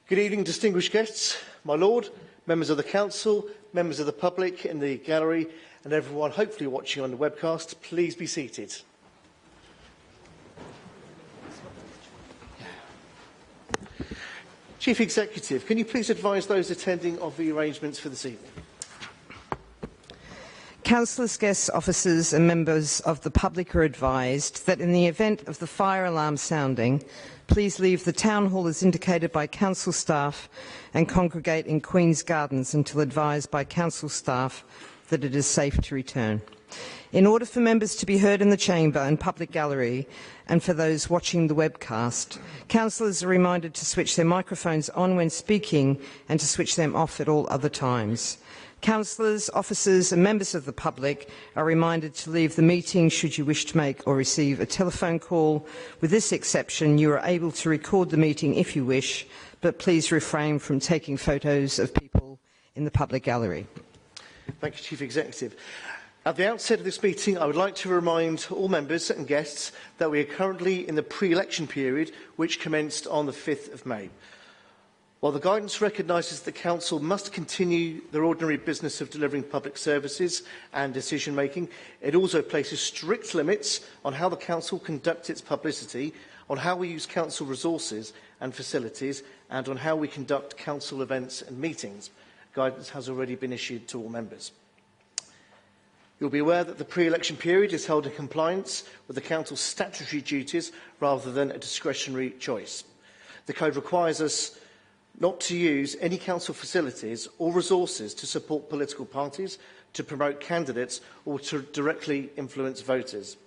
Good evening, distinguished guests, my Lord, members of the Council, members of the public in the gallery, and everyone hopefully watching on the webcast. Please be seated. Chief Executive, can you please advise those attending of the arrangements for this evening? Councillors, guests, officers and members of the public are advised that in the event of the fire alarm sounding, please leave the Town Hall as indicated by Council staff and congregate in Queen's Gardens until advised by Council staff that it is safe to return. In order for members to be heard in the chamber and public gallery, and for those watching the webcast, councillors are reminded to switch their microphones on when speaking and to switch them off at all other times. Councillors, officers and members of the public are reminded to leave the meeting should you wish to make or receive a telephone call. With this exception, you are able to record the meeting if you wish, but please refrain from taking photos of people in the public gallery. Thank you, Chief Executive. At the outset of this meeting, I would like to remind all members and guests that we are currently in the pre-election period, which commenced on the 5th of May. While the guidance recognises that the Council must continue their ordinary business of delivering public services and decision-making, it also places strict limits on how the Council conducts its publicity, on how we use Council resources and facilities, and on how we conduct Council events and meetings. Guidance has already been issued to all members. You'll be aware that the pre-election period is held in compliance with the Council's statutory duties rather than a discretionary choice. The Code requires us not to use any council facilities or resources to support political parties, to promote candidates or to directly influence voters.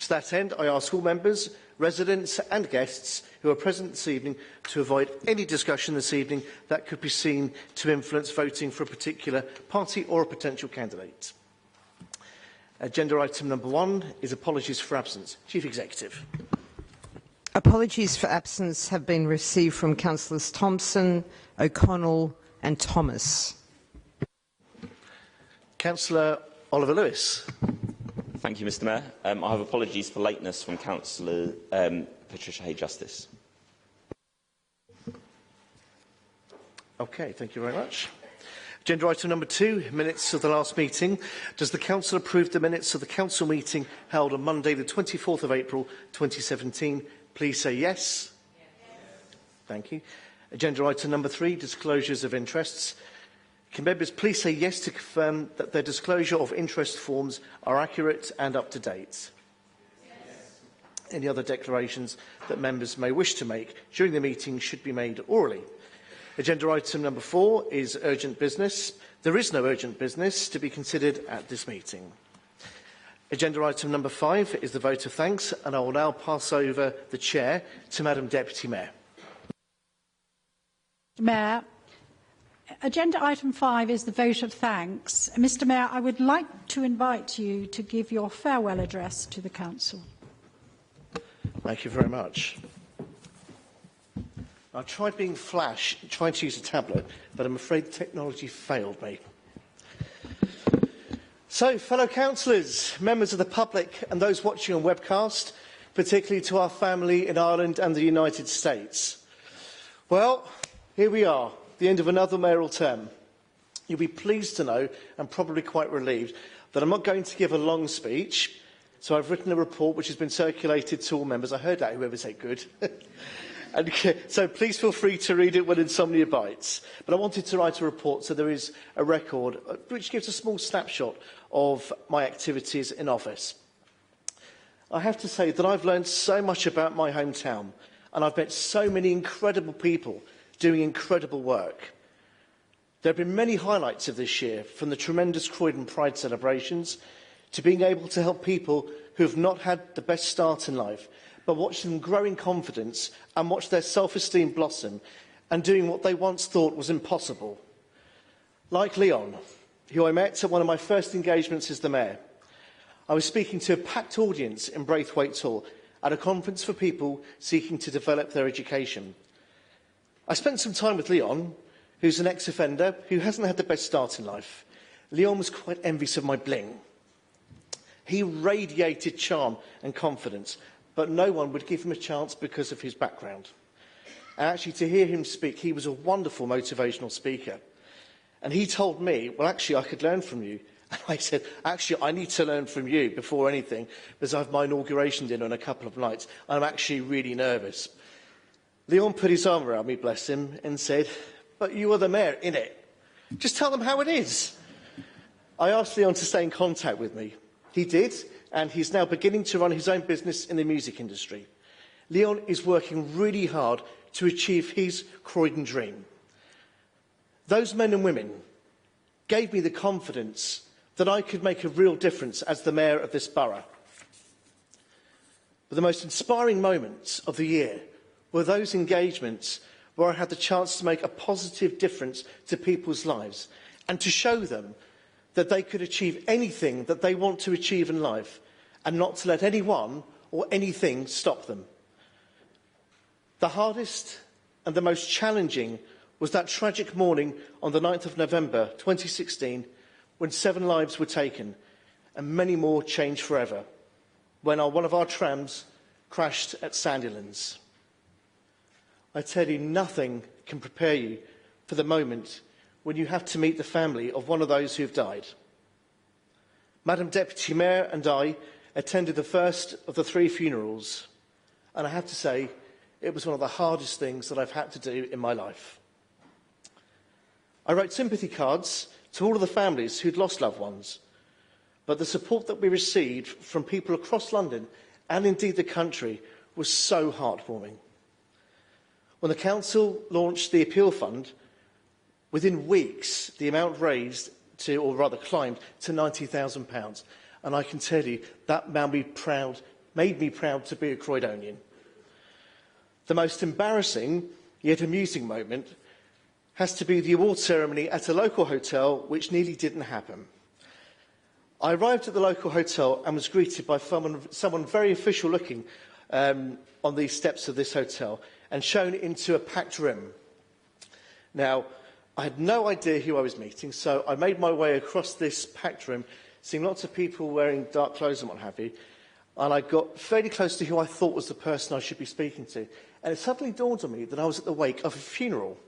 To that end, I ask all members, residents and guests who are present this evening to avoid any discussion this evening that could be seen to influence voting for a particular party or a potential candidate. Agenda item number 1 is apologies for absence. Chief Executive. Apologies for absence have been received from Councillors Thompson, O'Connell and Thomas. Councillor Oliver Lewis. Thank you, Mr Mayor. I have apologies for lateness from Councillor Patricia Hay-Justice. Okay, thank you very much. Agenda item number 2, minutes of the last meeting. Does the Council approve the minutes of the Council meeting held on Monday the 24th of April 2017? Please say yes. Yes. Thank you. Agenda item number 3, disclosures of interests. Can members please say yes to confirm that their disclosure of interest forms are accurate and up to date? Yes. Any other declarations that members may wish to make during the meeting should be made orally. Agenda item number 4 is urgent business. There is no urgent business to be considered at this meeting. Agenda item number 5 is the vote of thanks, and I will now pass over the chair to Madam Deputy Mayor. Mayor, agenda item 5 is the vote of thanks. Mr Mayor, I would like to invite you to give your farewell address to the Council. Thank you very much. I tried being flash, trying to use a tablet, but I'm afraid technology failed me. So, fellow councillors, members of the public and those watching on webcast, particularly to our family in Ireland and the United States. Well, here we are, the end of another mayoral term. You'll be pleased to know, and probably quite relieved, that I'm not going to give a long speech. So I've written a report which has been circulated to all members. I heard that, whoever said good. And so please feel free to read it when insomnia bites. But I wanted to write a report so there is a record which gives a small snapshot of my activities in office. I have to say that I've learned so much about my hometown, and I've met so many incredible people doing incredible work. There have been many highlights of this year, from the tremendous Croydon Pride celebrations to being able to help people who have not had the best start in life, but watch them grow in confidence and watch their self-esteem blossom and doing what they once thought was impossible. Like Leon, who I met at one of my first engagements as the Mayor. I was speaking to a packed audience in Braithwaite Hall at a conference for people seeking to develop their education. I spent some time with Leon, who's an ex-offender who hasn't had the best start in life. Leon was quite envious of my bling. He radiated charm and confidence, but no one would give him a chance because of his background. And actually, to hear him speak, he was a wonderful motivational speaker. And he told me, well, actually, I could learn from you. And I said, actually, I need to learn from you before anything, because I have my inauguration dinner in a couple of nights. I'm actually really nervous. Leon put his arm around me, bless him, and said, but you are the mayor, innit? Just tell them how it is. I asked Leon to stay in contact with me. He did, and he's now beginning to run his own business in the music industry. Leon is working really hard to achieve his Croydon dream. Those men and women gave me the confidence that I could make a real difference as the mayor of this borough. But the most inspiring moments of the year were those engagements where I had the chance to make a positive difference to people's lives and to show them that they could achieve anything that they want to achieve in life and not to let anyone or anything stop them. The hardest and the most challenging was that tragic morning on the 9th of November 2016 when 7 lives were taken and many more changed forever, when one of our trams crashed at Sandilands. I tell you, nothing can prepare you for the moment when you have to meet the family of one of those who have died. Madam Deputy Mayor and I attended the first of the 3 funerals, and I have to say, it was one of the hardest things that I've had to do in my life. I wrote sympathy cards to all of the families who'd lost loved ones, but the support that we received from people across London and indeed the country was so heartwarming. When the council launched the appeal fund, within weeks the amount raised to, or rather climbed to £90,000, and I can tell you that made me proud to be a Croydonian. The most embarrassing yet amusing moment has to be the award ceremony at a local hotel, which nearly didn't happen. I arrived at the local hotel and was greeted by someone very official looking on the steps of this hotel and shown into a packed room. Now, I had no idea who I was meeting, so I made my way across this packed room, seeing lots of people wearing dark clothes and what have you, and I got fairly close to who I thought was the person I should be speaking to. And it suddenly dawned on me that I was at the wake of a funeral.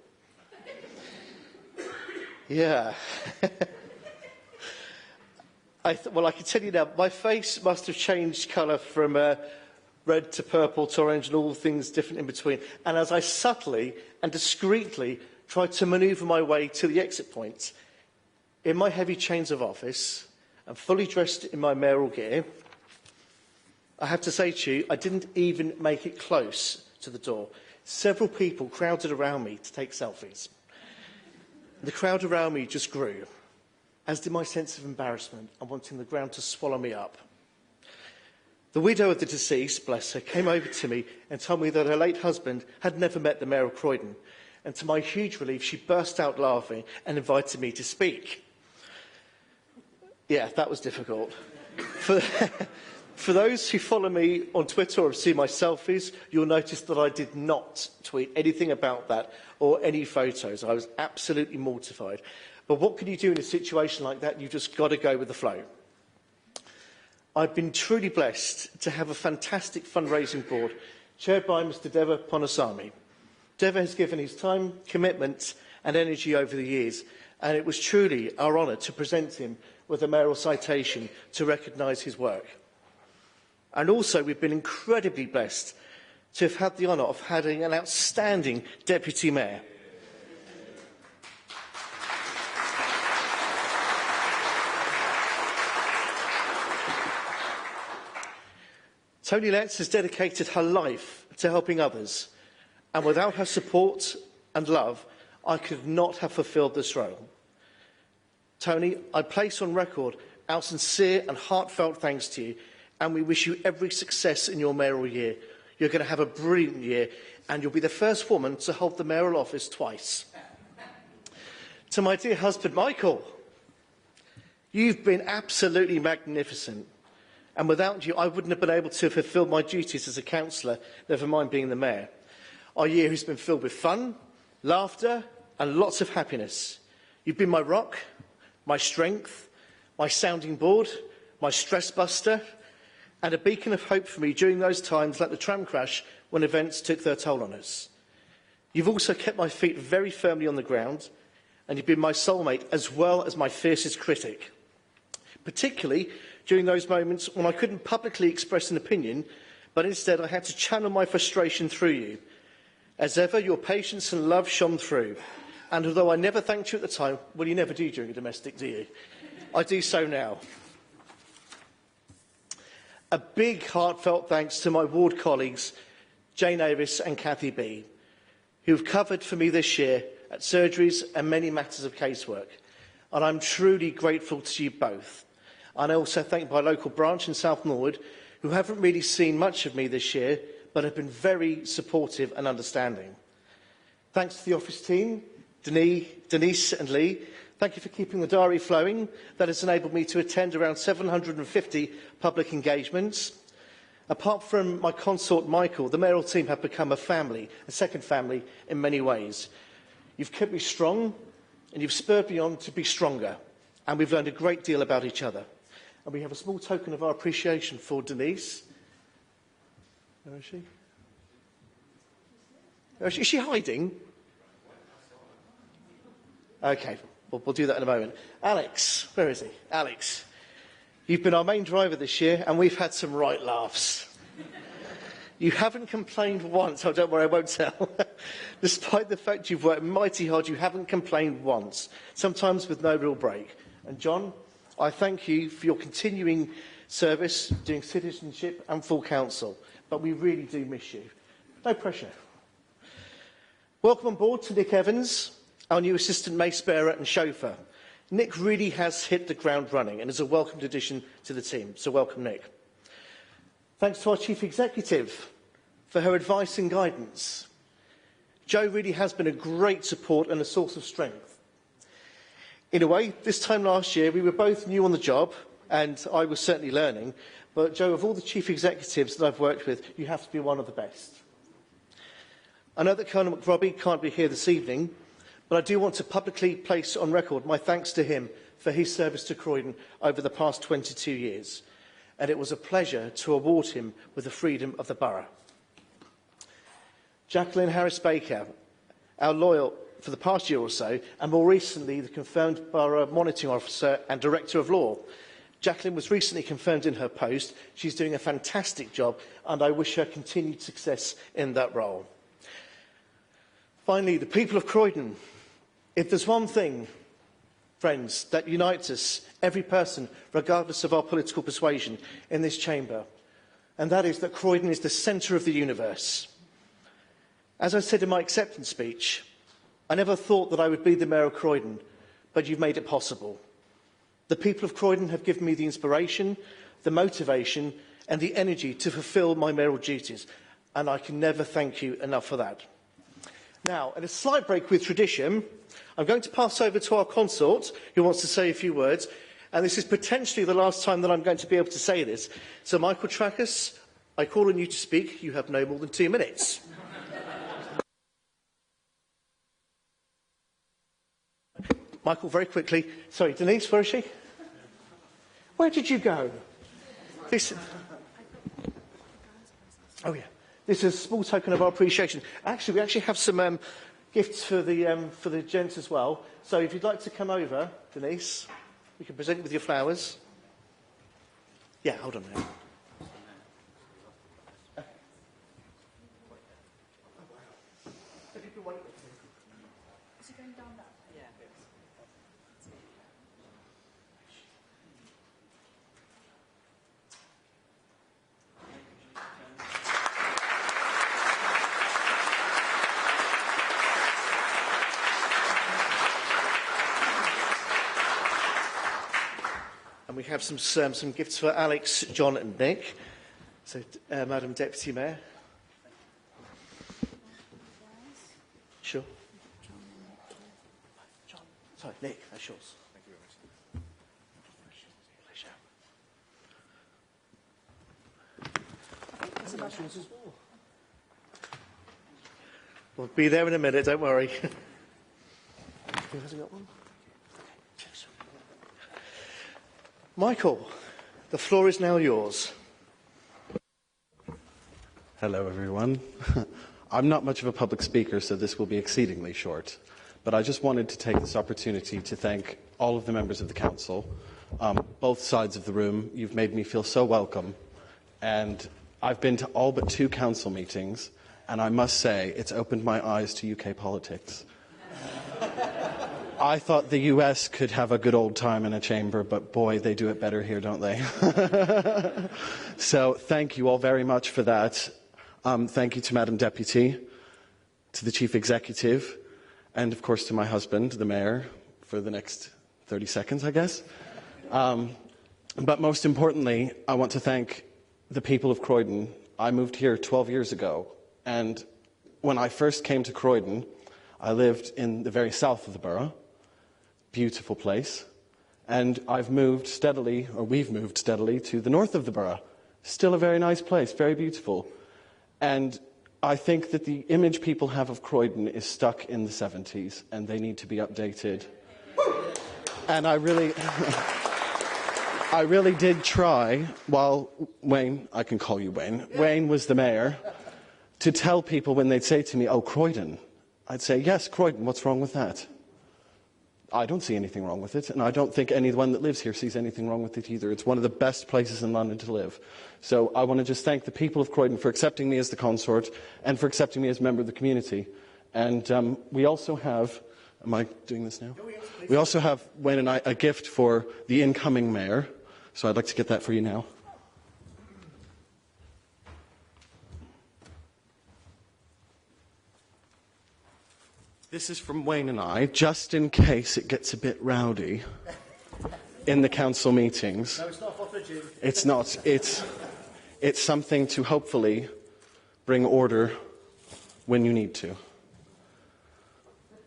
Yeah. Well, I can tell you now, my face must have changed colour from red to purple to orange and all things different in between. And as I subtly and discreetly tried to manoeuvre my way to the exit point, in my heavy chains of office and fully dressed in my mayoral gear, I have to say to you, I didn't even make it close to the door. Several people crowded around me to take selfies. The crowd around me just grew, as did my sense of embarrassment and wanting the ground to swallow me up. The widow of the deceased, bless her, came over to me and told me that her late husband had never met the Mayor of Croydon. And to my huge relief, she burst out laughing and invited me to speak. Yeah, that was difficult. For those who follow me on Twitter or have seen my selfies, you'll notice that I did not tweet anything about that or any photos. I was absolutely mortified. But what can you do in a situation like that? You've just got to go with the flow. I've been truly blessed to have a fantastic fundraising board chaired by Mr. Deva Ponasamy. Deva has given his time, commitment and energy over the years, and it was truly our honour to present him with a mayoral citation to recognise his work. And also, we've been incredibly blessed to have had the honour of having an outstanding Deputy Mayor. Tony Letts has dedicated her life to helping others, and without her support and love, I could not have fulfilled this role. Tony, I place on record our sincere and heartfelt thanks to you, and we wish you every success in your mayoral year. You're going to have a brilliant year, and you'll be the first woman to hold the mayoral office twice. To my dear husband, Michael, you've been absolutely magnificent, and without you, I wouldn't have been able to fulfil my duties as a councillor, never mind being the mayor. Our year has been filled with fun, laughter, and lots of happiness. You've been my rock, my strength, my sounding board, my stress buster, and a beacon of hope for me during those times like the tram crash when events took their toll on us. You've also kept my feet very firmly on the ground, and you've been my soulmate as well as my fiercest critic, particularly during those moments when I couldn't publicly express an opinion, but instead I had to channel my frustration through you. As ever, your patience and love shone through, and although I never thanked you at the time, well, you never do during a domestic, do you? I do so now. A big heartfelt thanks to my ward colleagues, Jane Avis and Kathy B, who've covered for me this year at surgeries and many matters of casework. And I'm truly grateful to you both. And I also thank my local branch in South Norwood, who haven't really seen much of me this year, but have been very supportive and understanding. Thanks to the office team, Denise and Lee. Thank you for keeping the diary flowing. That has enabled me to attend around 750 public engagements. Apart from my consort Michael, the mayoral team have become a family, a second family in many ways. You've kept me strong and you've spurred me on to be stronger, and we've learned a great deal about each other. And we have a small token of our appreciation for Denise. Where is she? Is she hiding? Okay, we'll do that in a moment. Alex, where is he? Alex, you've been our main driver this year, and we've had some right laughs. You haven't complained once. Oh, don't worry, I won't tell. Despite the fact you've worked mighty hard, you haven't complained once, sometimes with no real break. And John, I thank you for your continuing service, doing citizenship and full council. But we really do miss you. No pressure. Welcome on board to Nick Evans, our new assistant mace bearer and chauffeur. Nick really has hit the ground running and is a welcomed addition to the team. So welcome, Nick. Thanks to our Chief Executive for her advice and guidance. Jo really has been a great support and a source of strength. In a way, this time last year, we were both new on the job, and I was certainly learning. But Jo, of all the Chief Executives that I've worked with, you have to be one of the best. I know that Colonel McRobbie can't be here this evening, but I do want to publicly place on record my thanks to him for his service to Croydon over the past 22 years. And it was a pleasure to award him with the Freedom of the Borough. Jacqueline Harris-Baker, our loyal for the past year or so, and more recently the confirmed Borough Monitoring Officer and Director of Law. Jacqueline was recently confirmed in her post. She's doing a fantastic job, and I wish her continued success in that role. Finally, the people of Croydon. If there's one thing, friends, that unites us, every person, regardless of our political persuasion in this chamber, and that is that Croydon is the centre of the universe. As I said in my acceptance speech, I never thought that I would be the Mayor of Croydon, but you've made it possible. The people of Croydon have given me the inspiration, the motivation and the energy to fulfil my mayoral duties, and I can never thank you enough for that. Now, at a slight break with tradition, I'm going to pass over to our consort, who wants to say a few words, and this is potentially the last time that I'm going to be able to say this. So, Michael Trackus, I call on you to speak. You have no more than 2 minutes. Michael, very quickly. Sorry, Denise, where is she? Where did you go? This... Oh, yeah. This is a small token of our appreciation. Actually, we actually have some gifts for the gents as well. So if you'd like to come over, Denise, we can present it with your flowers. Yeah, hold on a minute. Is it going down that way? Yeah. And we have some gifts for Alex, John and Nick. So, Madam Deputy Mayor. Sure. John. Sorry, Nick, that's yours. Thank you very much. Pleasure. That's yours as well. We'll be there in a minute, don't worry. Who hasn't got one? Michael, the floor is now yours. Hello, everyone. I'm not much of a public speaker, so this will be exceedingly short. But I just wanted to take this opportunity to thank all of the members of the Council, both sides of the room. You've made me feel so welcome. And I've been to all but 2 council meetings, and I must say it's opened my eyes to UK politics. I thought the US could have a good old time in a chamber, but boy, they do it better here, don't they? So thank you all very much for that. Thank you to Madam Deputy, to the Chief Executive, and of course to my husband, the Mayor, for the next 30 seconds, I guess. But most importantly, I want to thank the people of Croydon. I moved here 12 years ago, and when I first came to Croydon, I lived in the very south of the borough. Beautiful place. And I've moved steadily, or we've moved steadily, to the north of the borough. Still a very nice place, very beautiful. And I think that the image people have of Croydon is stuck in the 70s, and they need to be updated. And I really did try, while Wayne, I can call you Wayne, Wayne was the mayor, to tell people when they'd say to me, "Oh, Croydon," I'd say, "Yes, Croydon, what's wrong with that?" I don't see anything wrong with it, and I don't think anyone that lives here sees anything wrong with it either. It's one of the best places in London to live. So I want to just thank the people of Croydon for accepting me as the consort and for accepting me as a member of the community. And we also have, am I doing this now? Oh, yes, please. We also have, Wayne and I, a gift for the incoming mayor. So I'd like to get that for you now. This is from Wayne and I, just in case it gets a bit rowdy in the council meetings. No, it's not for June. It's not. It's something to hopefully bring order when you need to.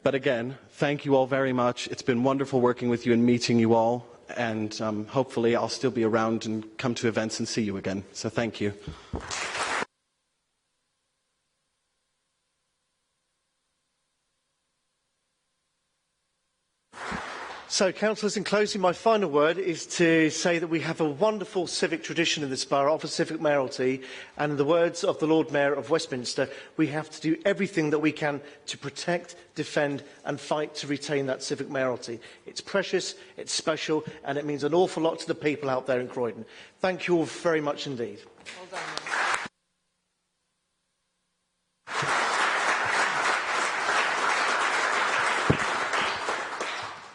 But again, thank you all very much. It's been wonderful working with you and meeting you all. And hopefully I'll still be around and come to events and see you again. So thank you. So, councillors, in closing, my final word is to say that we have a wonderful civic tradition in this borough of a civic mayoralty, and in the words of the Lord Mayor of Westminster, we have to do everything that we can to protect, defend and fight to retain that civic mayoralty. It's precious, it's special, and it means an awful lot to the people out there in Croydon. Thank you all very much indeed. Well done.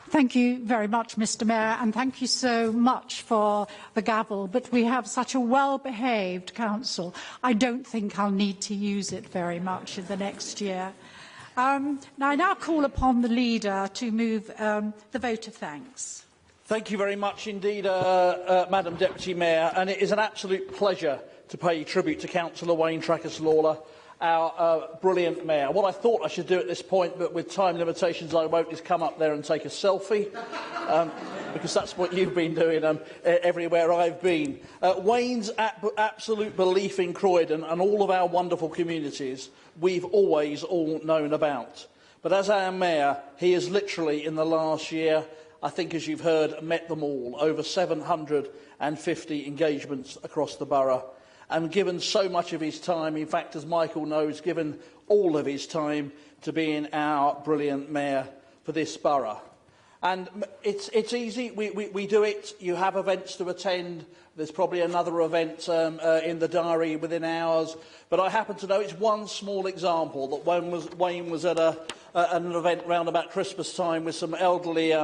Thank you very much, Mr. Mayor, and thank you so much for the gavel. But we have such a well-behaved council, I don't think I'll need to use it very much in the next year. Now, I now call upon the leader to move the vote of thanks. Thank you very much indeed, Madam Deputy Mayor, and it is an absolute pleasure to pay tribute to Councillor Wayne Tracus-Lawler, our brilliant mayor. What I thought I should do at this point, but with time limitations I won't, is come up there and take a selfie, because that's what you've been doing everywhere I've been. Wayne's absolute belief in Croydon and all of our wonderful communities we've always all known about. But as our mayor, he has literally, in the last year, I think as you've heard, met them all. Over 750 engagements across the borough. And given so much of his time, in fact, as Michael knows, given all of his time to being our brilliant mayor for this borough. And it's easy, we do it, you have events to attend, there's probably another event in the diary within hours, but I happen to know it's one small example that Wayne was at an event round about Christmas time with some elderly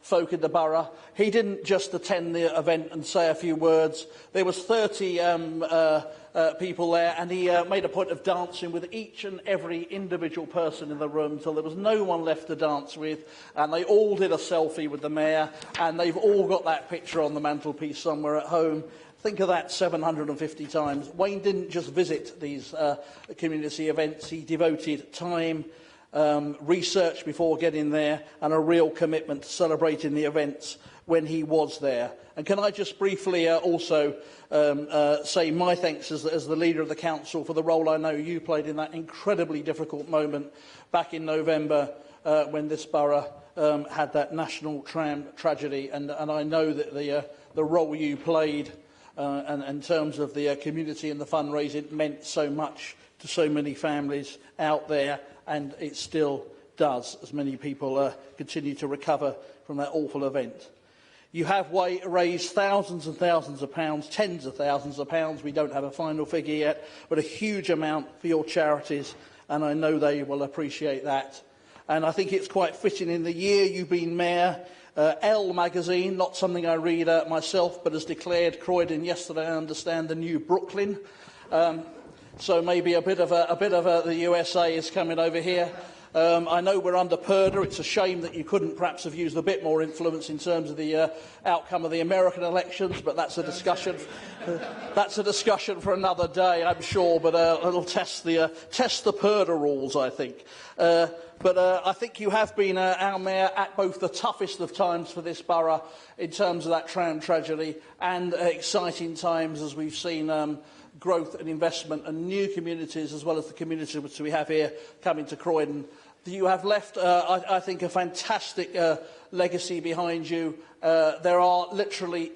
folk in the borough. He didn't just attend the event and say a few words. There was 30 people there, and he made a point of dancing with each and every individual person in the room until there was no one left to dance with, and they all did a selfie with the mayor, and they've all got that picture on the mantelpiece somewhere at home. Think of that 750 times. Wayne didn't just visit these community events, he devoted time, research before getting there, and a real commitment to celebrating the events when he was there. And can I just briefly also say my thanks as the leader of the council for the role I know you played in that incredibly difficult moment back in November when this borough had that national tram tragedy, and I know that the role you played and in terms of the community and the fundraising meant so much to so many families out there, and it still does, as many people continue to recover from that awful event. You have raised thousands and thousands of pounds, tens of thousands of pounds, we don't have a final figure yet, but a huge amount for your charities, and I know they will appreciate that. And I think it's quite fitting in the year you've been Mayor. Elle magazine, not something I read myself, but has declared Croydon yesterday, I understand, the new Brooklyn. So maybe a bit of the USA is coming over here. I know we're under Purdah. It's a shame that you couldn't perhaps have used a bit more influence in terms of the outcome of the American elections, but that's a discussion. That's a discussion for another day, I'm sure. But it'll test the Purdah rules, I think. But I think you have been our Mayor at both the toughest of times for this borough in terms of that tram tragedy and exciting times as we've seen growth and investment and new communities, as well as the communities which we have here coming to Croydon. You have left, I think, a fantastic legacy behind you. There are literally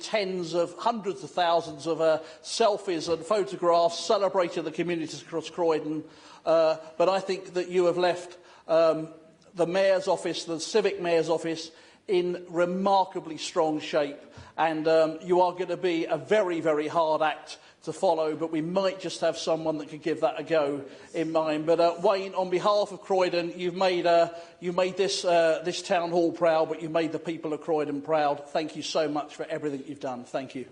hundreds of thousands of selfies and photographs celebrating the communities across Croydon. But I think that you have left the Mayor's office, the Civic Mayor's office, in remarkably strong shape. And you are going to be a very, very hard act to follow, but we might just have someone that could give that a go in mind. But Wayne, on behalf of Croydon, you've made this town hall proud, but you've made the people of Croydon proud. Thank you so much for everything you've done. Thank you.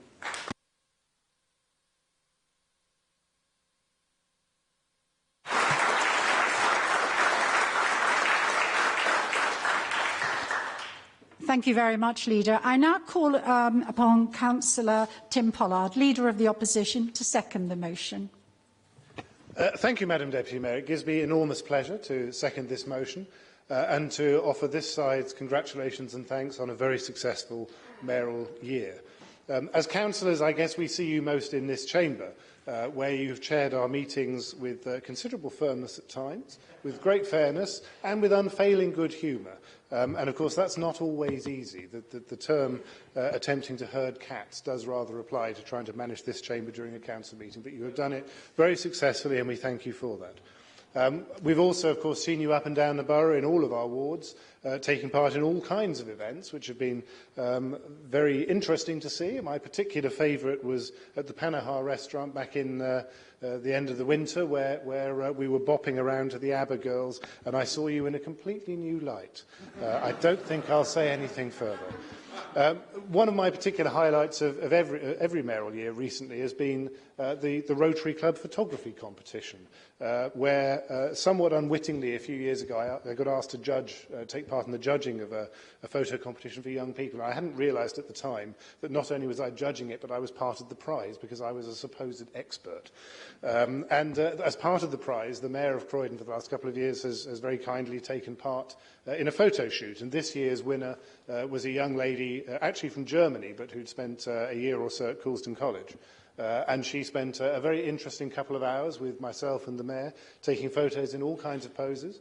Thank you very much, Leader. I now call upon Councillor Tim Pollard, Leader of the Opposition, to second the motion. Thank you, Madam Deputy Mayor. It gives me enormous pleasure to second this motion and to offer this side's congratulations and thanks on a very successful mayoral year. As councillors, I guess we see you most in this chamber, where you've chaired our meetings with considerable firmness at times, with great fairness and with unfailing good humour. And of course, that's not always easy. The term attempting to herd cats does rather apply to trying to manage this chamber during a council meeting, but you have done it very successfully, and we thank you for that. We've also, of course, seen you up and down the borough in all of our wards, taking part in all kinds of events, which have been very interesting to see. My particular favourite was at the Panahar restaurant back in the end of the winter, where we were bopping around to the ABBA girls, and I saw you in a completely new light. I don't think I'll say anything further. One of my particular highlights of every mayoral year recently has been the Rotary Club photography competition, where somewhat unwittingly a few years ago I got asked to take part in the judging of a photo competition for young people. I hadn't realised at the time that not only was I judging it, but I was part of the prize because I was a supposed expert. As part of the prize, the Mayor of Croydon for the last couple of years has very kindly taken part in a photo shoot, and this year's winner was a young lady, actually from Germany, but who'd spent a year or so at Coulsdon College. And she spent a very interesting couple of hours with myself and the Mayor, taking photos in all kinds of poses,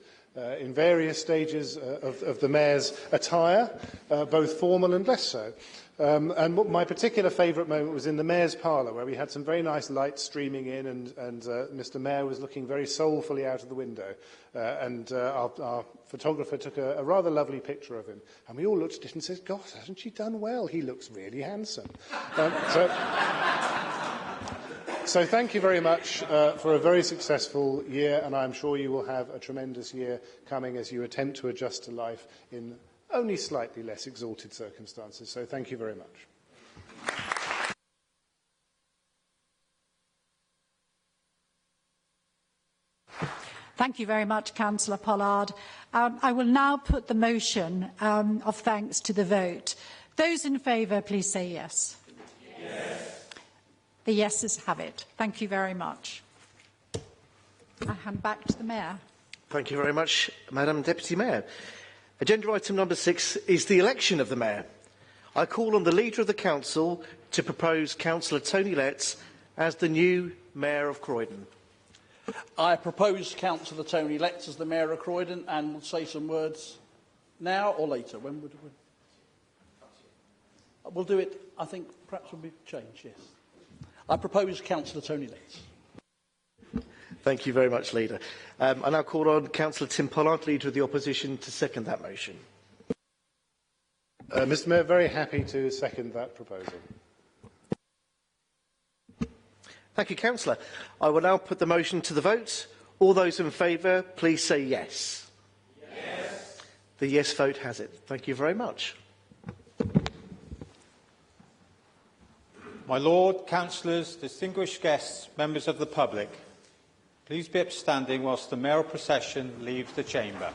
in various stages of the Mayor's attire, both formal and less so. And my particular favourite moment was in the Mayor's parlour, where we had some very nice lights streaming in, and Mr Mayor was looking very soulfully out of the window. Our photographer took a rather lovely picture of him. And we all looked at it and said, "God, hasn't she done well? He looks really handsome." So thank you very much for a very successful year, and I'm sure you will have a tremendous year coming as you attempt to adjust to life in only slightly less exalted circumstances. So thank you very much. Thank you very much, Councillor Pollard. I will now put the motion of thanks to the vote. Those in favour, please say yes. Yes. The yeses have it. Thank you very much. I hand back to the Mayor. Thank you very much, Madam Deputy Mayor. Agenda item number 6 is the election of the Mayor. I call on the Leader of the Council to propose Councillor Tony Letts as the new Mayor of Croydon. I propose Councillor Tony Letts as the Mayor of Croydon, and will say some words now or later. When would we? We'll do it, I think, perhaps will be changed, yes. I propose Councillor Tony Letts. Thank you very much, Leader. I now call on Councillor Tim Pollard, Leader of the Opposition, to second that motion. Mr Mayor, very happy to second that proposal. Thank you, Councillor. I will now put the motion to the vote. All those in favour, please say yes. Yes. The yes vote has it. Thank you very much. My Lord, councillors, distinguished guests, members of the public, please be upstanding whilst the mayoral procession leaves the chamber.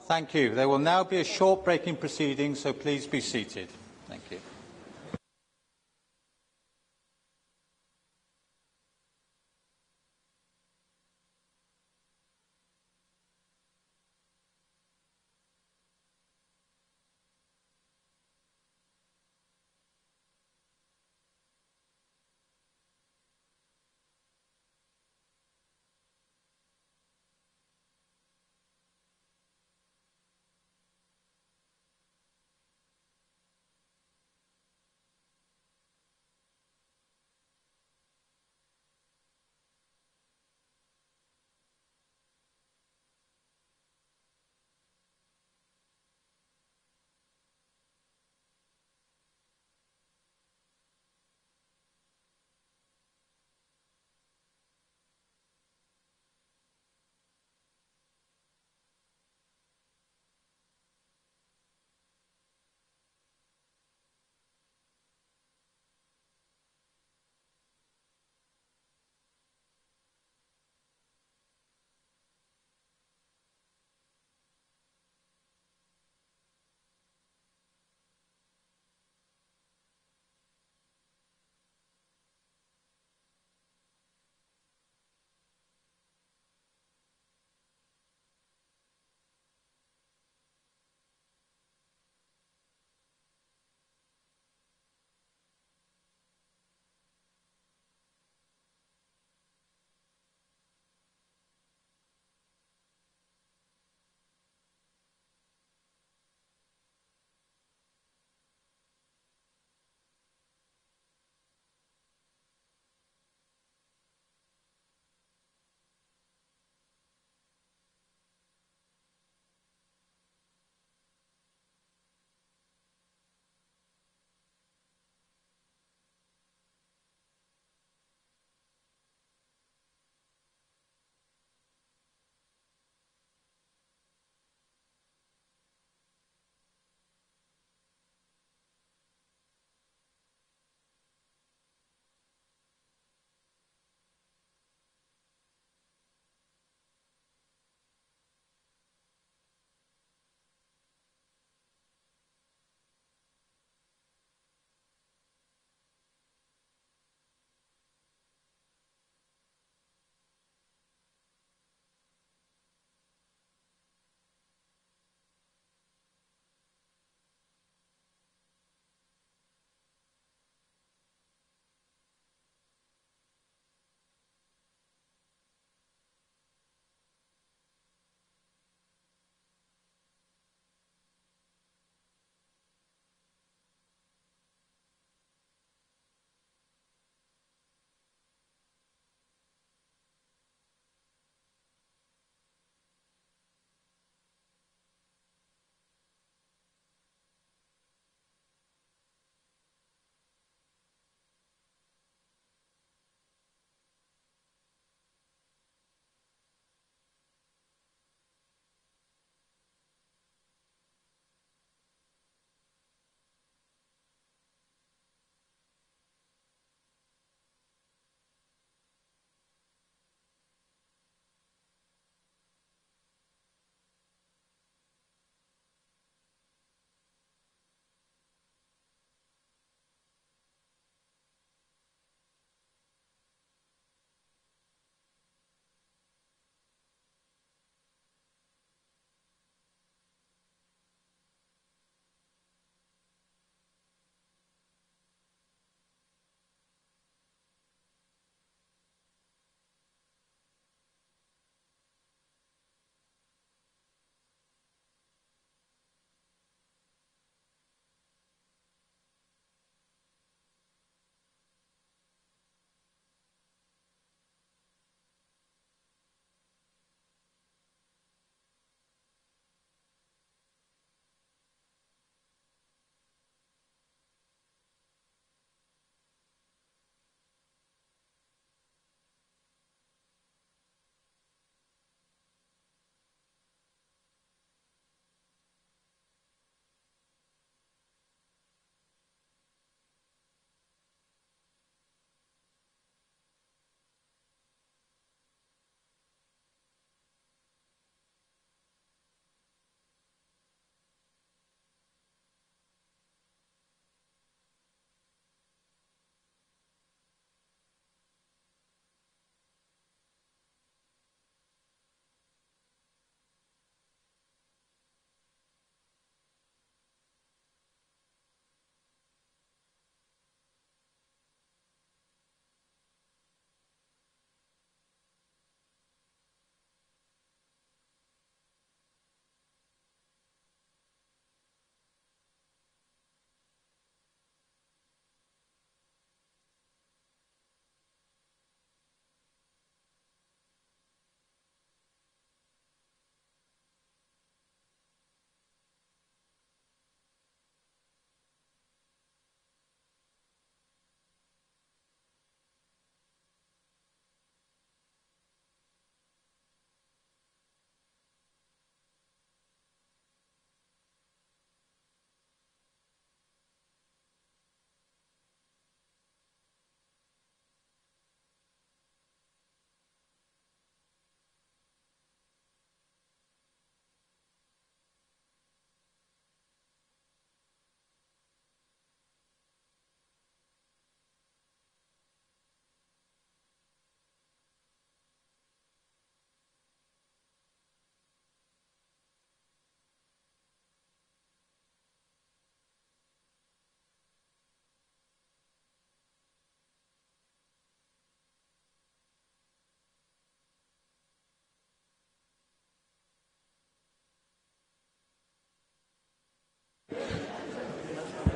Thank you. There will now be a short break in proceedings, so please be seated. Thank you.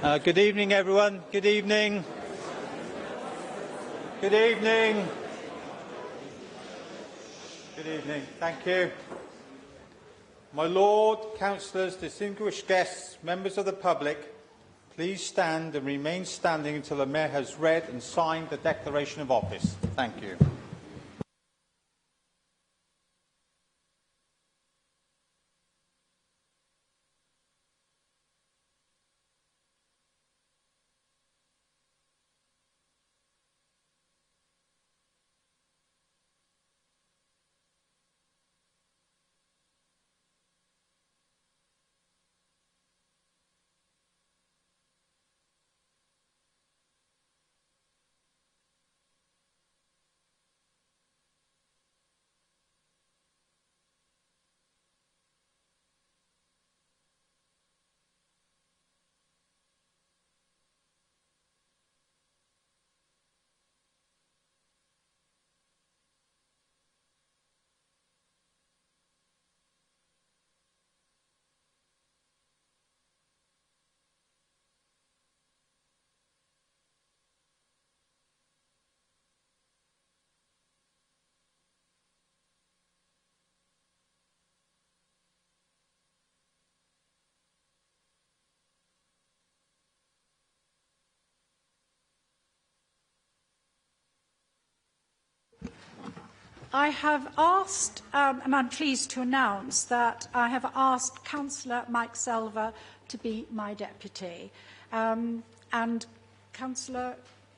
Good evening, everyone. Good evening. Good evening. Good evening. Thank you. My Lord, councillors, distinguished guests, members of the public, please stand and remain standing until the Mayor has read and signed the Declaration of Office. Thank you. I have asked, and I'm pleased to announce that I have asked Councillor Mike Selva to be my deputy. And Councillor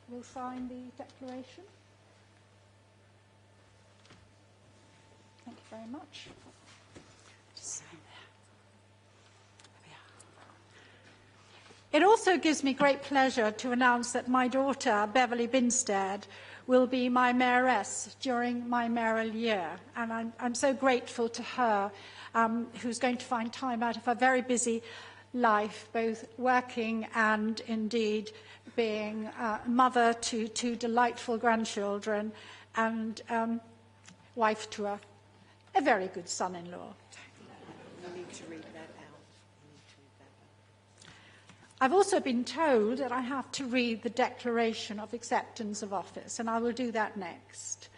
will sign the declaration. Thank you very much. Just sign there. There we are. It also gives me great pleasure to announce that my daughter, Beverly Binstead, will be my mayoress during my mayoral year. And I'm so grateful to her, who's going to find time out of her very busy life, both working and indeed being mother to two delightful grandchildren and wife to a very good son-in-law. You need to read that out. I've also been told that I have to read the Declaration of Acceptance of Office, and I will do that next.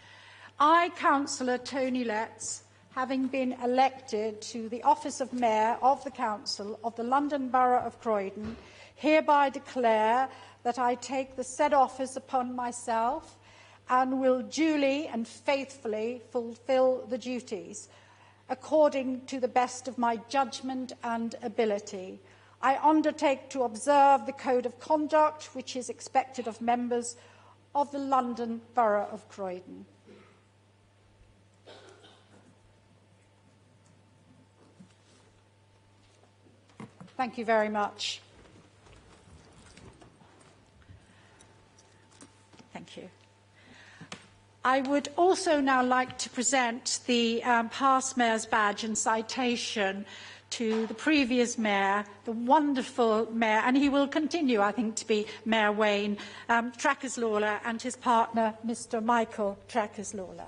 I, Councillor Tony Letts, having been elected to the office of Mayor of the Council of the London Borough of Croydon, hereby declare that I take the said office upon myself and will duly and faithfully fulfil the duties according to the best of my judgment and ability. I undertake to observe the Code of Conduct which is expected of members of the London Borough of Croydon. Thank you very much. Thank you. I would also now like to present the past Mayor's badge and citation to the previous Mayor, the wonderful Mayor, and he will continue, I think, to be Mayor Wayne Trackers-Lawler, and his partner, Mr. Michael Trackers-Lawler.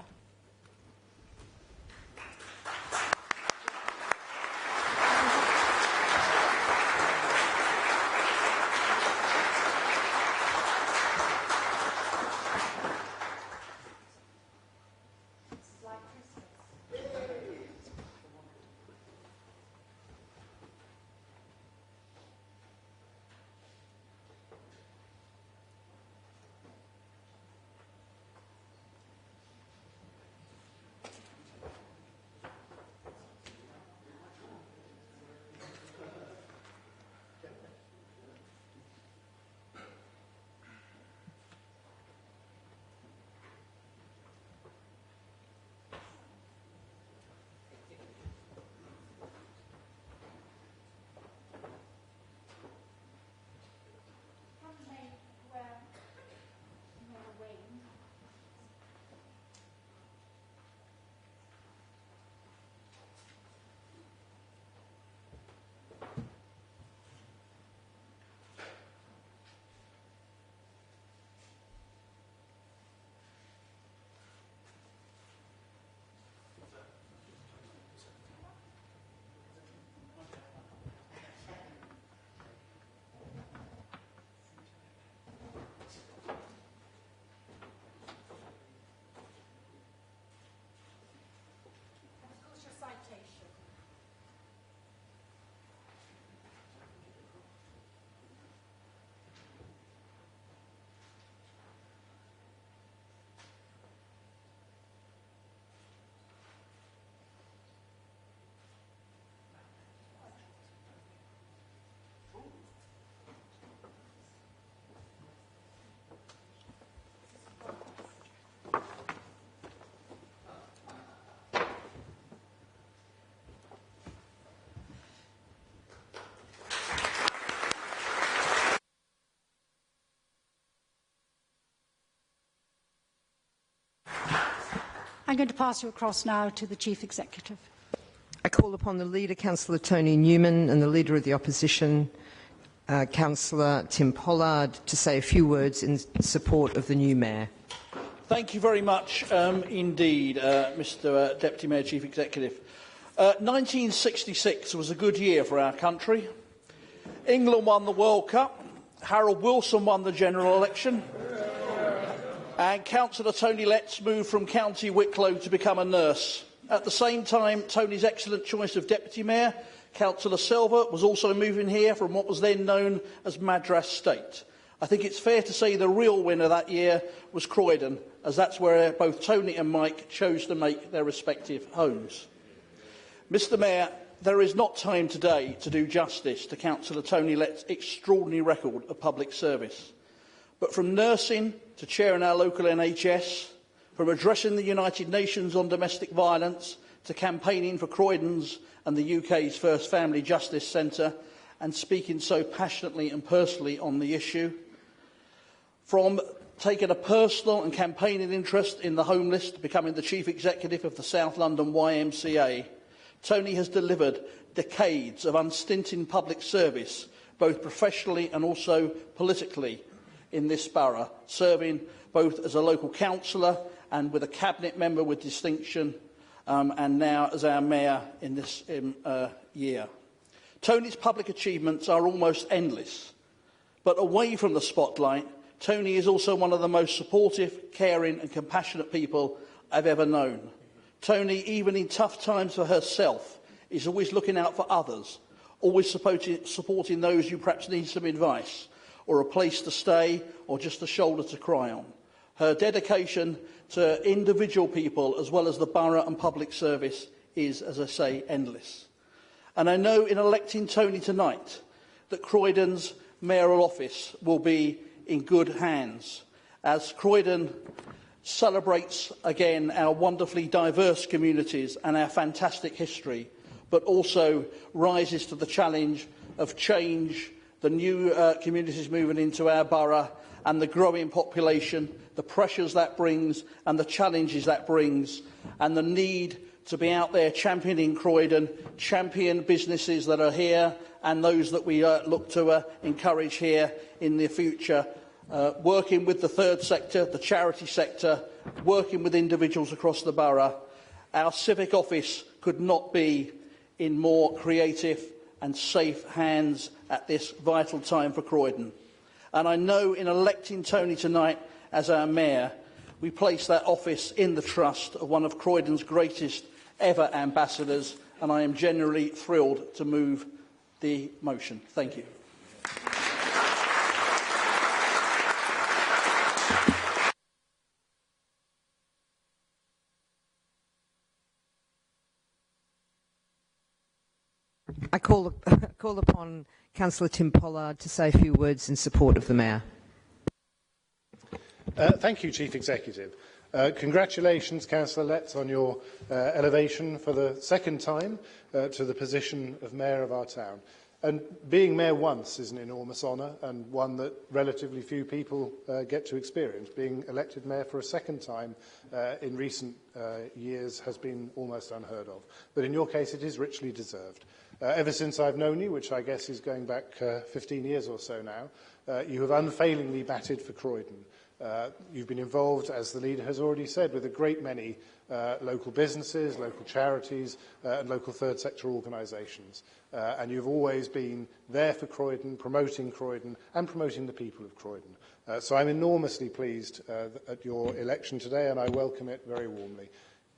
I'm going to pass you across now to the Chief Executive. I call upon the Leader, Councillor Tony Newman, and the Leader of the Opposition, Councillor Tim Pollard, to say a few words in support of the new Mayor. Thank you very much indeed, Mr Deputy Mayor, Chief Executive. 1966 was a good year for our country. England won the World Cup, Harold Wilson won the general election, and Councillor Tony Letts moved from County Wicklow to become a nurse. At the same time, Tony's excellent choice of Deputy Mayor, Councillor Silver, was also moving here from what was then known as Madras State. I think it's fair to say the real winner that year was Croydon, as that's where both Tony and Mike chose to make their respective homes. Mr Mayor, there is not time today to do justice to Councillor Tony Lett's extraordinary record of public service. But from nursing to chairing our local NHS, from addressing the United Nations on domestic violence to campaigning for Croydon's and the UK's first family justice centre, and speaking so passionately and personally on the issue, from taking a personal and campaigning interest in the homeless to becoming the Chief Executive of the South London YMCA, Tony has delivered decades of unstinting public service, both professionally and also politically, in this borough, serving both as a local councillor and with a cabinet member with distinction, and now as our mayor in this year. Tony's public achievements are almost endless, but away from the spotlight, Tony is also one of the most supportive, caring and compassionate people I've ever known. Tony, even in tough times for herself, is always looking out for others, always supporting those who perhaps need some advice, or a place to stay, or just a shoulder to cry on. Her dedication to individual people, as well as the borough and public service, is, as I say, endless. And I know in electing Tony tonight that Croydon's mayoral office will be in good hands, as Croydon celebrates again our wonderfully diverse communities and our fantastic history, but also rises to the challenge of change, the new communities moving into our borough, and the growing population, the pressures that brings and the challenges that brings, and the need to be out there championing Croydon, champion businesses that are here and those that we look to encourage here in the future, working with the third sector, the charity sector, working with individuals across the borough. Our civic office could not be in more creative and safe hands at this vital time for Croydon. And I know in electing Tony tonight as our mayor, we place that office in the trust of one of Croydon's greatest ever ambassadors, and I am genuinely thrilled to move the motion. Thank you. I call upon Councillor Tim Pollard to say a few words in support of the Mayor. Thank you, Chief Executive. Congratulations, Councillor Letts, on your elevation for the second time to the position of Mayor of our town. And being Mayor once is an enormous honour, and one that relatively few people get to experience. Being elected Mayor for a second time in recent years has been almost unheard of. But in your case, it is richly deserved. Ever since I've known you, which I guess is going back 15 years or so now, you have unfailingly batted for Croydon. You've been involved, as the leader has already said, with a great many local businesses, local charities and local third sector organisations. And you've always been there for Croydon, promoting and promoting the people of Croydon. So I'm enormously pleased at your election today, and I welcome it very warmly.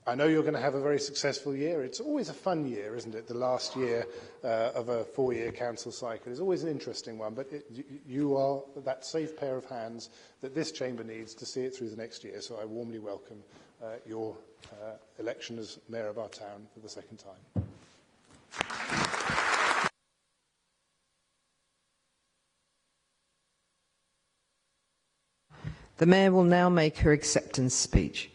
I know you're going to have a very successful year. It's always a fun year, isn't it? The last year of a four-year council cycle is always an interesting one, but you are that safe pair of hands that this chamber needs to see it through the next year. So I warmly welcome your election as Mayor of our town for the second time. The Mayor will now make her acceptance speech.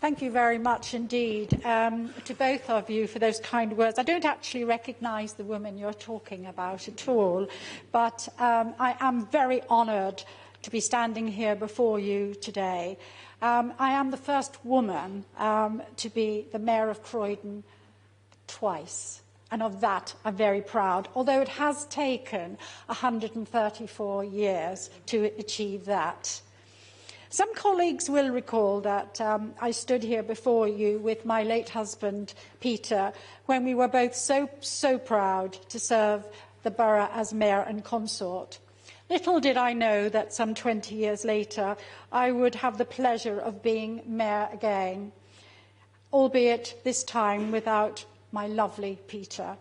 Thank you very much indeed to both of you for those kind words. I don't actually recognise the woman you're talking about at all, but I am very honoured to be standing here before you today. I am the first woman to be the Mayor of Croydon twice. And of that, I'm very proud, although it has taken 134 years to achieve that. Some colleagues will recall that I stood here before you with my late husband, Peter, when we were both so proud to serve the borough as mayor and consort. Little did I know that some 20 years later, I would have the pleasure of being mayor again, albeit this time without my lovely Peter.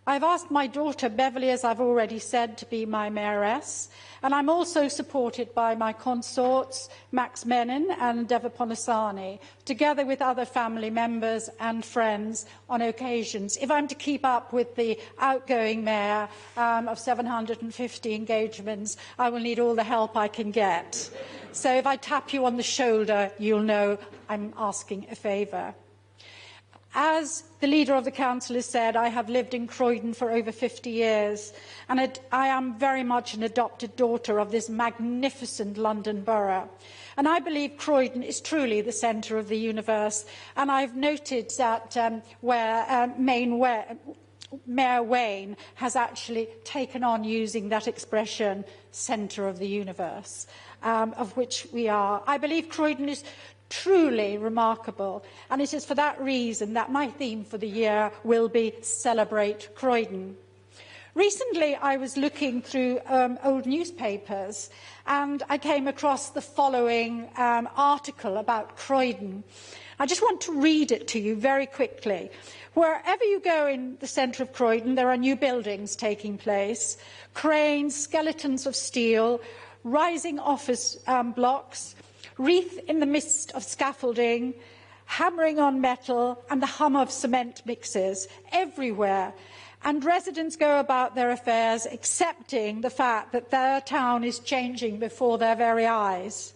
I've asked my daughter Beverly, as I've already said, to be my mayoress, and I'm also supported by my consorts, Max Menon and Deva Ponasani, together with other family members and friends on occasions. If I'm to keep up with the outgoing mayor of 750 engagements, I will need all the help I can get. So if I tap you on the shoulder, you'll know I'm asking a favour. As the leader of the council has said, I have lived in Croydon for over 50 years, and I am very much an adopted daughter of this magnificent London borough. And I believe Croydon is truly the centre of the universe, and I've noted that Mayor Wayne has actually taken on using that expression, centre of the universe, of which we are. I believe Croydon is truly remarkable, and it is for that reason that my theme for the year will be Celebrate Croydon. Recently, I was looking through old newspapers, and I came across the following article about Croydon. I just want to read it to you very quickly. Wherever you go in the centre of Croydon, there are new buildings taking place, cranes, skeletons of steel, rising office blocks, wreath in the midst of scaffolding, hammering on metal, and the hum of cement mixes everywhere. And residents go about their affairs accepting the fact that their town is changing before their very eyes.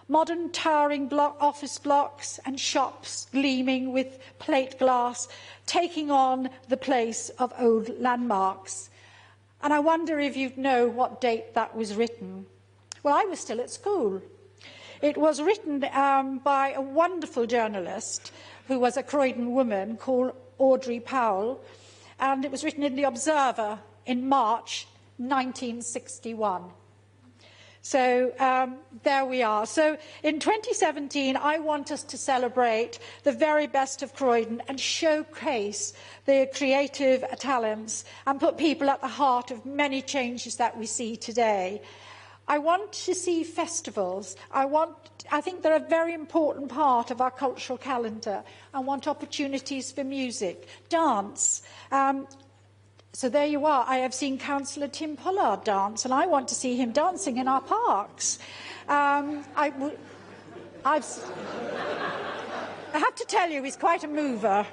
Modern towering office blocks and shops gleaming with plate glass, taking on the place of old landmarks. And I wonder if you know what date that was written. Well, I was still at school. It was written by a wonderful journalist who was a Croydon woman called Audrey Powell, and it was written in The Observer in March 1961. So there we are. So in 2017, I want us to celebrate the very best of Croydon and showcase the creative talents and put people at the heart of many changes that we see today. I want to see festivals. I think they're a very important part of our cultural calendar. I want opportunities for music, dance. So there you are. I have seen Councillor Tim Pollard dance, and I want to see him dancing in our parks. I have to tell you, he's quite a mover.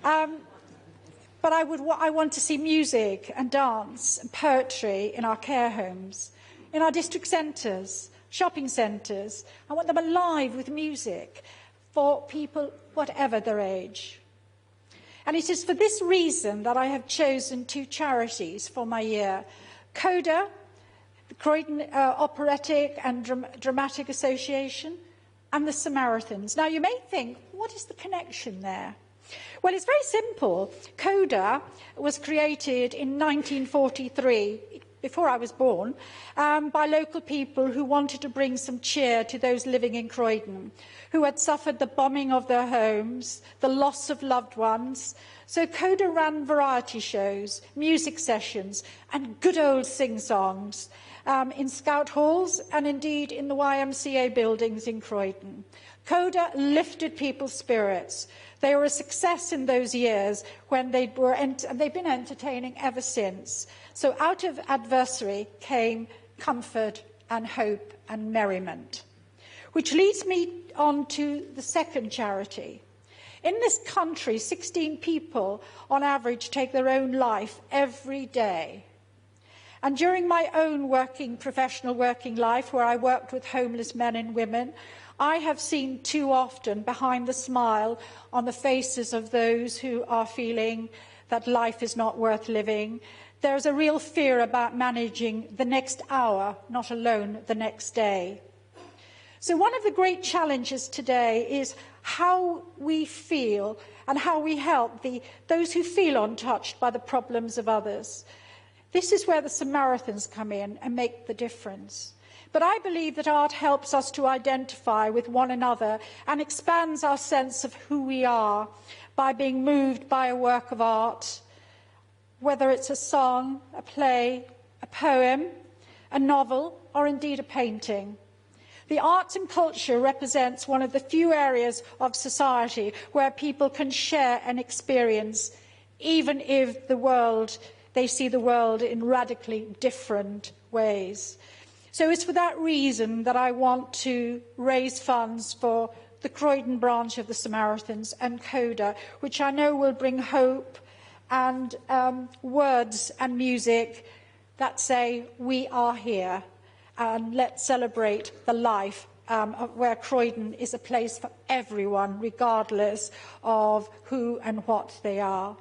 But I want to see music and dance and poetry in our care homes, in our district centres, shopping centres. I want them alive with music for people, whatever their age. And it is for this reason that I have chosen two charities for my year. CODA, the Croydon Operatic and Dramatic Association, and the Samaritans. Now, you may think, what is the connection there? Well, it's very simple. CODA was created in 1943, before I was born, by local people who wanted to bring some cheer to those living in Croydon, who had suffered the bombing of their homes, the loss of loved ones. So CODA ran variety shows, music sessions, and good old sing-songs in scout halls and indeed in the YMCA buildings in Croydon. CODA lifted people's spirits. They were a success in those years when they've been entertaining ever since. So out of adversity came comfort and hope and merriment. Which leads me on to the second charity. In this country, 16 people on average take their own life every day. And during my own professional working life, where I worked with homeless men and women, I have seen too often behind the smile on the faces of those who are feeling that life is not worth living. There's a real fear about managing the next hour, not alone the next day. So one of the great challenges today is how we feel and how we help those who feel untouched by the problems of others. This is where the Samaritans come in and make the difference. But I believe that art helps us to identify with one another and expands our sense of who we are by being moved by a work of art, whether it's a song, a play, a poem, a novel, or indeed a painting. The arts and culture represents one of the few areas of society where people can share an experience, even if they see the world in radically different ways. So it's for that reason that I want to raise funds for the Croydon branch of the Samaritans and CODA, which I know will bring hope and words and music that say, we are here, and let's celebrate the life where Croydon is a place for everyone, regardless of who and what they are.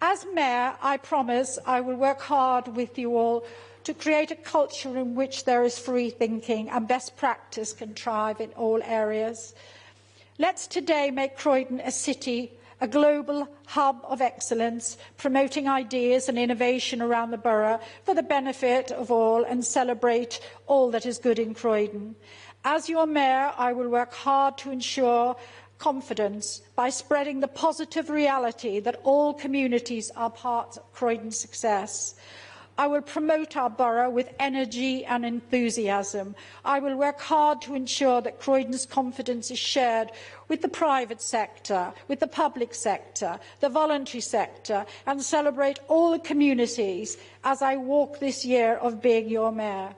As Mayor, I promise I will work hard with you all to create a culture in which there is free thinking and best practice can thrive in all areas. Let's today make Croydon a city, a global hub of excellence, promoting ideas and innovation around the borough for the benefit of all, and celebrate all that is good in Croydon. As your Mayor, I will work hard to ensure confidence by spreading the positive reality that all communities are part of Croydon's success. I will promote our borough with energy and enthusiasm. I will work hard to ensure that Croydon's confidence is shared with the private sector, with the public sector, the voluntary sector, and celebrate all the communities as I walk this year of being your Mayor.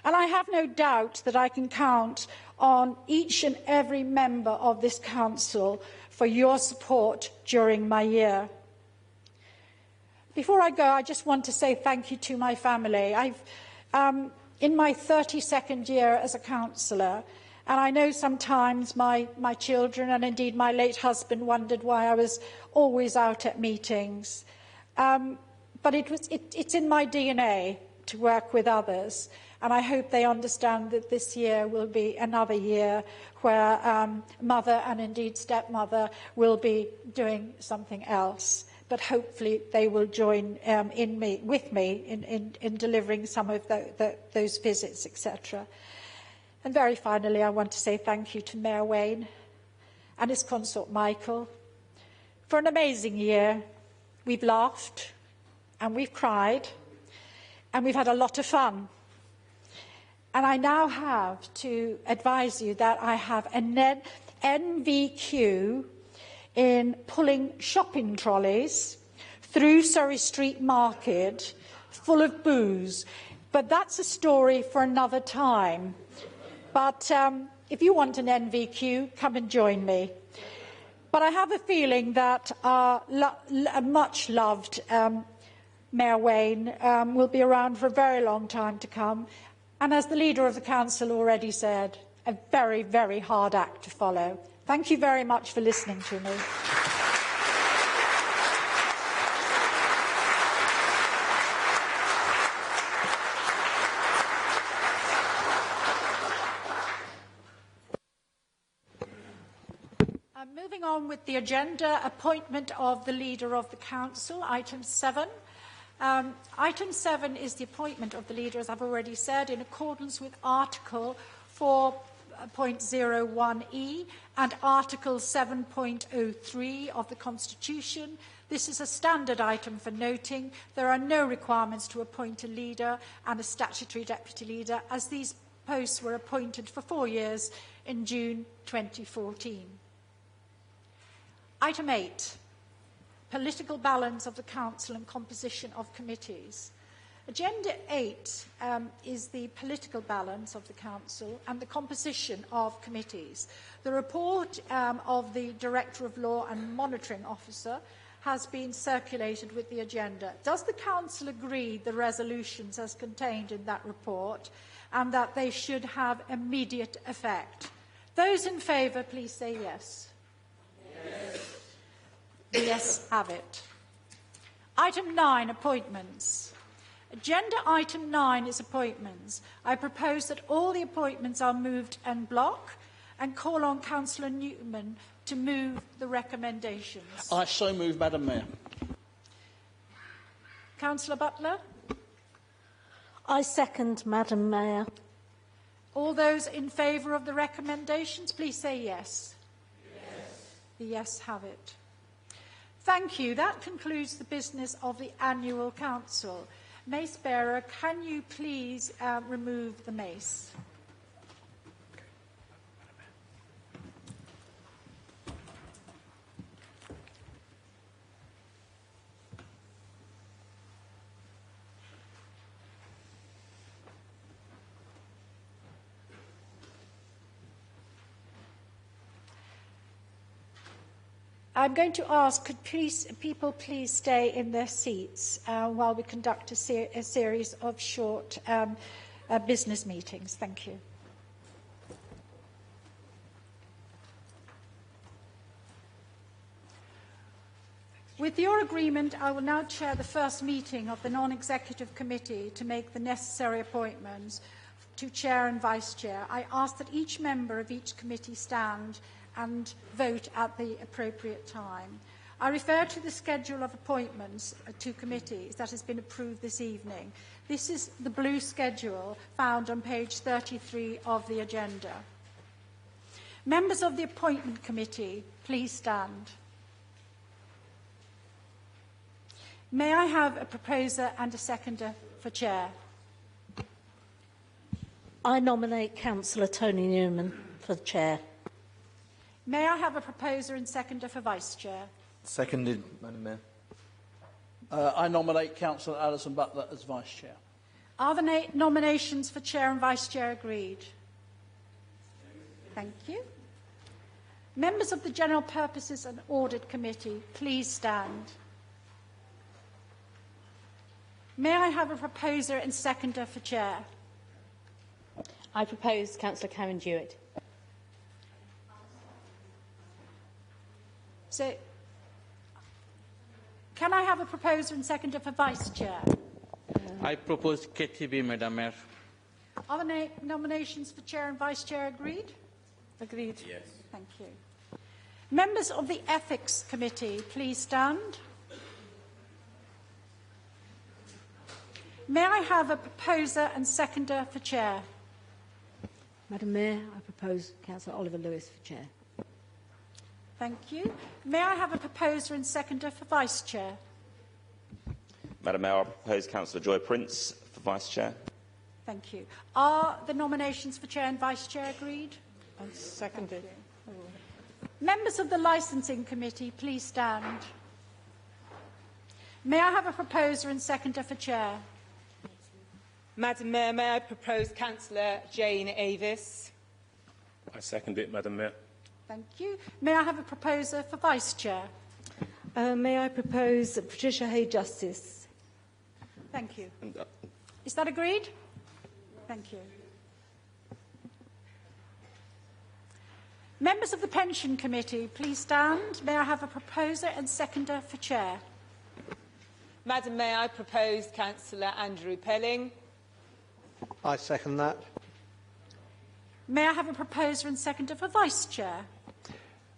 And I have no doubt that I can count on each and every member of this council for your support during my year. Before I go, I just want to say thank you to my family. In my 32nd year as a councillor, and I know sometimes my children and indeed my late husband wondered why I was always out at meetings. But it's in my DNA to work with others. And I hope they understand that this year will be another year where mother and indeed stepmother will be doing something else. But hopefully they will join with me in delivering some of those visits, etc. And very finally, I want to say thank you to Mayor Wayne and his consort Michael for an amazing year. We've laughed and we've cried and we've had a lot of fun. And I now have to advise you that I have an NVQ in pulling shopping trolleys through Surrey Street Market full of booze. But that's a story for another time. But if you want an NVQ, come and join me. But I have a feeling that our much-loved Mayor Wayne will be around for a very long time to come. And as the Leader of the Council already said, a very, very hard act to follow. Thank you very much for listening to me. Moving on with the agenda, appointment of the Leader of the Council, item 7. Item 7 is the appointment of the Leader, as I've already said, in accordance with Article 4.01e and Article 7.03 of the Constitution. This is a standard item for noting. There are no requirements to appoint a leader and a statutory deputy leader, as these posts were appointed for 4 years in June 2014. Item 8, political balance of the Council and composition of committees. Agenda 8 is the political balance of the Council and the composition of committees. The report of the Director of Law and Monitoring Officer has been circulated with the agenda. Does the Council agree the resolutions as contained in that report and that they should have immediate effect? Those in favour, please say yes. Yes. The yes have it. Item 9, appointments. Agenda item 9 is appointments. I propose that all the appointments are moved en bloc and call on Councillor Newman to move the recommendations. I so move, Madam Mayor. Councillor Butler? I second, Madam Mayor. All those in favour of the recommendations, please say yes. Yes. The yes have it. Thank you. That concludes the business of the annual council. Mace bearer, can you please remove the mace? I'm going to ask, could people please stay in their seats while we conduct a series of short business meetings. Thank you. With your agreement, I will now chair the first meeting of the non-executive committee to make the necessary appointments to chair and vice chair. I ask that each member of each committee stand and vote at the appropriate time. I refer to the schedule of appointments to committees that has been approved this evening. This is the blue schedule found on page 33 of the agenda. Members of the appointment committee, please stand. May I have a proposer and a seconder for chair? I nominate Councillor Tony Newman for chair. May I have a proposer and seconder for vice chair? Seconded, Madam Mayor. I nominate Councillor Alison Butler as vice chair. Are the nominations for chair and vice chair agreed? Thank you. Members of the General Purposes and Audit Committee, please stand. May I have a proposer and seconder for chair? I propose Councillor Karen Jewett. So, can I have a proposer and seconder for vice chair? I propose KTB, Madam Mayor. Are the nominations for chair and vice chair agreed? Agreed. Yes. Thank you. Members of the Ethics Committee, please stand. May I have a proposer and seconder for chair? Madam Mayor, I propose Councillor Oliver Lewis for chair. Thank you. May I have a proposer and seconder for vice chair? Madam Mayor, I propose Councillor Joy Prince for vice chair. Thank you. Are the nominations for chair and vice chair agreed? Seconded. Members of the Licensing Committee, please stand. May I have a proposer and seconder for chair? Madam Mayor, may I propose Councillor Jane Avis? I second it, Madam Mayor. Thank you. May I have a proposer for vice chair? May I propose Patricia Hay-Justice? Thank you. Is that agreed? Thank you. Members of the Pension Committee, please stand. May I have a proposer and seconder for chair? Madam Mayor, I propose Councillor Andrew Pelling. I second that. May I have a proposer and seconder for vice chair?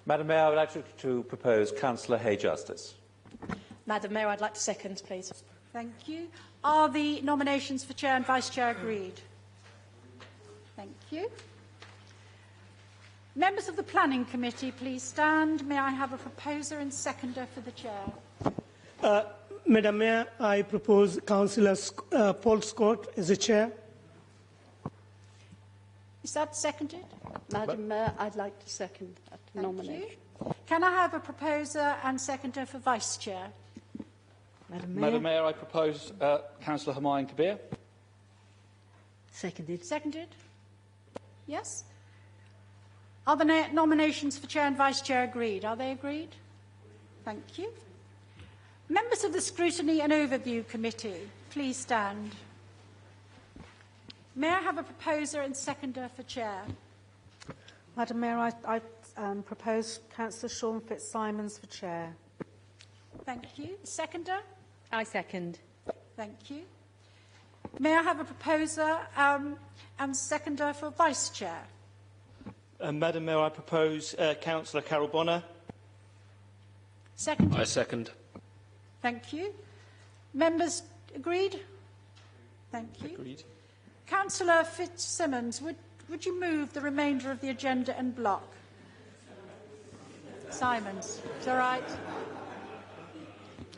Madam Mayor, I would like to propose Councillor Hay-Justice. Madam Mayor, I'd like to second, please. Thank you. Are the nominations for chair and vice chair agreed? Thank you. Members of the Planning Committee, please stand. May I have a proposer and seconder for the chair? Madam Mayor, I propose Councillor Paul Scott as the chair. Is that seconded? Madam Mayor, I'd like to second that nomination. You. Can I have a proposer and seconder for vice chair? Madam Mayor, I propose Councillor Humayun Kabir. Seconded. Seconded? Yes. Are the nominations for chair and vice chair agreed? Are they agreed? Thank you. Members of the Scrutiny and Overview Committee, please stand. May I have a proposer and seconder for chair? Madam Mayor, I propose Councillor Sean Fitzsimons for chair. Thank you. Seconder? I second. Thank you. May I have a proposer and seconder for Vice Chair? Madam Mayor, I propose Councillor Carol Bonner. Second. I second. Thank you. Members agreed? Thank you. Agreed. Councillor Fitzsimmons, would you move the remainder of the agenda en bloc? Simons, is that right?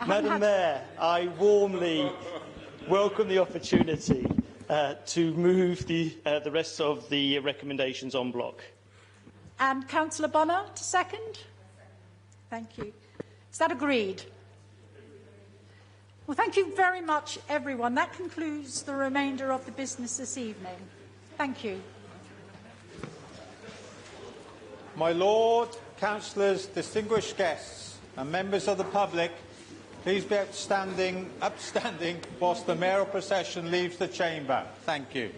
Madam Mayor, I warmly welcome the opportunity to move the rest of the recommendations en bloc. And Councillor Bonner to second? Thank you. Is that agreed? Well, thank you very much, everyone. That concludes the remainder of the business this evening. Thank you. My Lord, councillors, distinguished guests and members of the public, please be upstanding whilst the mayoral procession leaves the chamber. Thank you.